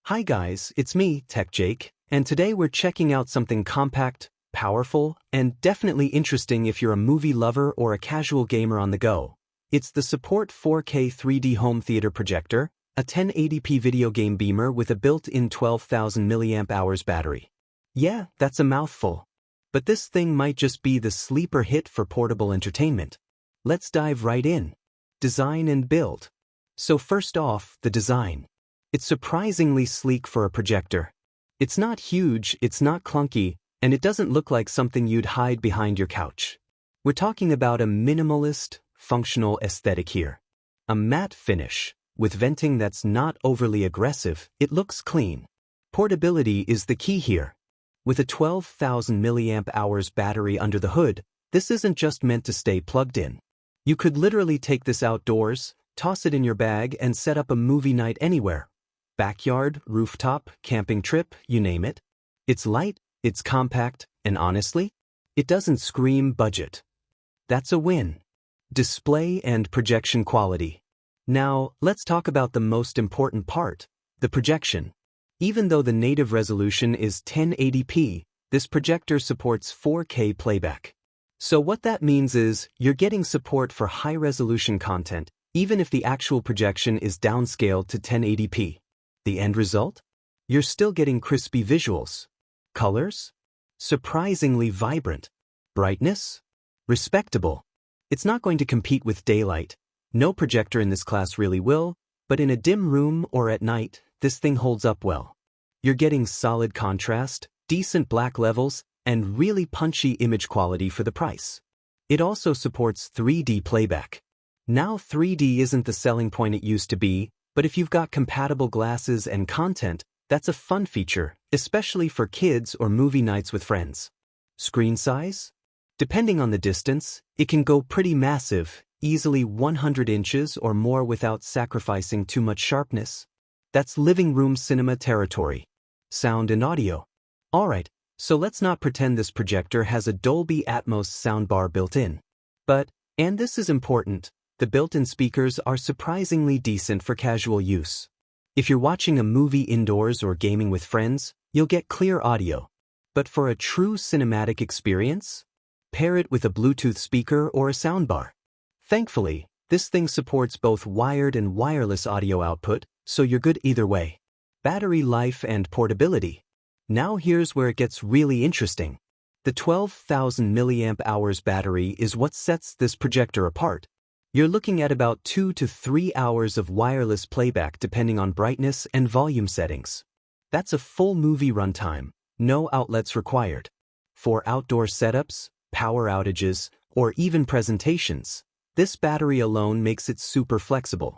Hi guys, it's me, Tech Jake, and today we're checking out something compact, powerful, and definitely interesting if you're a movie lover or a casual gamer on the go. It's the Support 4K 3D Home Theater Projector, a 1080p video game beamer with a built-in 12,000 mAh battery. Yeah, that's a mouthful. But this thing might just be the sleeper hit for portable entertainment. Let's dive right in. Design and build. So first off, the design. It's surprisingly sleek for a projector. It's not huge, it's not clunky, and it doesn't look like something you'd hide behind your couch. We're talking about a minimalist, functional aesthetic here. A matte finish, with venting that's not overly aggressive, it looks clean. Portability is the key here. With a 12,000 mAh battery under the hood, this isn't just meant to stay plugged in. You could literally take this outdoors, toss it in your bag, and set up a movie night anywhere. Backyard, rooftop, camping trip, you name it. It's light, it's compact, and honestly, it doesn't scream budget. That's a win. Display and projection quality. Now, let's talk about the most important part, the projection. Even though the native resolution is 1080p, this projector supports 4K playback. So what that means is, you're getting support for high-resolution content, even if the actual projection is downscaled to 1080p. The end result? You're still getting crispy visuals. Colors? Surprisingly vibrant. Brightness? Respectable. It's not going to compete with daylight. No projector in this class really will, but in a dim room or at night, this thing holds up well. You're getting solid contrast, decent black levels, and really punchy image quality for the price. It also supports 3D playback. Now 3D isn't the selling point it used to be, but if you've got compatible glasses and content, that's a fun feature, especially for kids or movie nights with friends. Screen size? Depending on the distance, it can go pretty massive, easily 100 inches or more without sacrificing too much sharpness. That's living room cinema territory. Sound and audio. Alright, so let's not pretend this projector has a Dolby Atmos soundbar built in. But, and this is important, the built-in speakers are surprisingly decent for casual use. If you're watching a movie indoors or gaming with friends, you'll get clear audio. But for a true cinematic experience, pair it with a Bluetooth speaker or a soundbar. Thankfully, this thing supports both wired and wireless audio output, so you're good either way. Battery life and portability. Now here's where it gets really interesting. The 12,000 mAh battery is what sets this projector apart. You're looking at about 2 to 3 hours of wireless playback depending on brightness and volume settings. That's a full movie runtime, no outlets required. For outdoor setups, power outages, or even presentations, this battery alone makes it super flexible.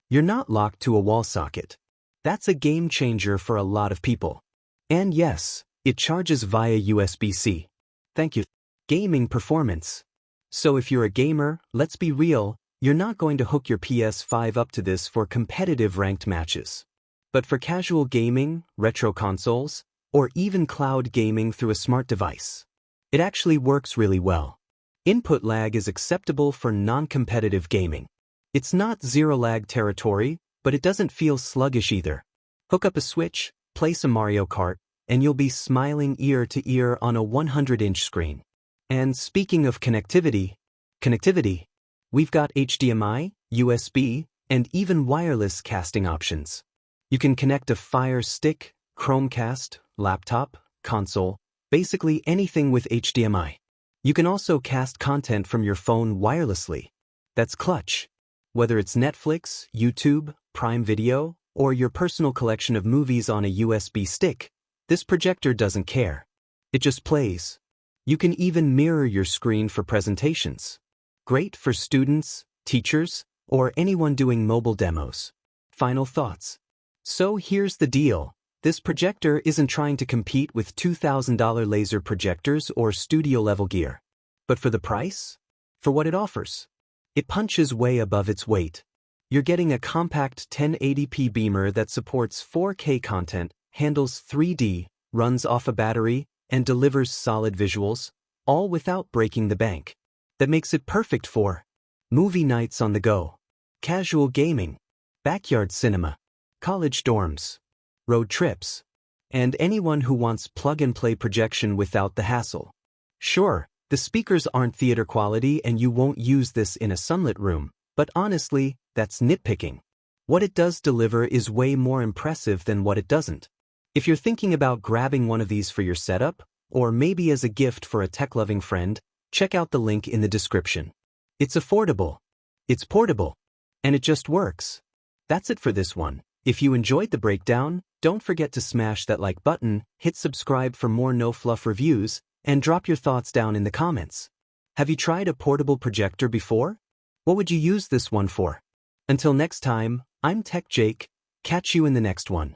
You're not locked to a wall socket. That's a game changer for a lot of people. And yes, it charges via USB-C. Thank you. Gaming performance. So if you're a gamer, let's be real, you're not going to hook your PS5 up to this for competitive ranked matches. But for casual gaming, retro consoles, or even cloud gaming through a smart device, it actually works really well. Input lag is acceptable for non-competitive gaming. It's not zero lag territory, but it doesn't feel sluggish either. Hook up a Switch, play some Mario Kart, and you'll be smiling ear to ear on a 100-inch screen. And speaking of connectivity, we've got HDMI, USB, and even wireless casting options. You can connect a Fire Stick, Chromecast, laptop, console, basically anything with HDMI. You can also cast content from your phone wirelessly. That's clutch. Whether it's Netflix, YouTube, Prime Video, or your personal collection of movies on a USB stick, this projector doesn't care. It just plays. You can even mirror your screen for presentations. Great for students, teachers, or anyone doing mobile demos. Final thoughts. So here's the deal. This projector isn't trying to compete with $2,000 laser projectors or studio-level gear. But for the price? For what it offers? It punches way above its weight. You're getting a compact 1080p beamer that supports 4K content, handles 3D, runs off a battery, and delivers solid visuals, all without breaking the bank. That makes it perfect for movie nights on the go, casual gaming, backyard cinema, college dorms, road trips, and anyone who wants plug-and-play projection without the hassle. Sure, the speakers aren't theater quality and you won't use this in a sunlit room, but honestly, that's nitpicking. What it does deliver is way more impressive than what it doesn't. If you're thinking about grabbing one of these for your setup, or maybe as a gift for a tech-loving friend, check out the link in the description. It's affordable, it's portable, and it just works. That's it for this one. If you enjoyed the breakdown, don't forget to smash that like button, hit subscribe for more no-fluff reviews, and drop your thoughts down in the comments. Have you tried a portable projector before? What would you use this one for? Until next time, I'm Tech Jake. Catch you in the next one.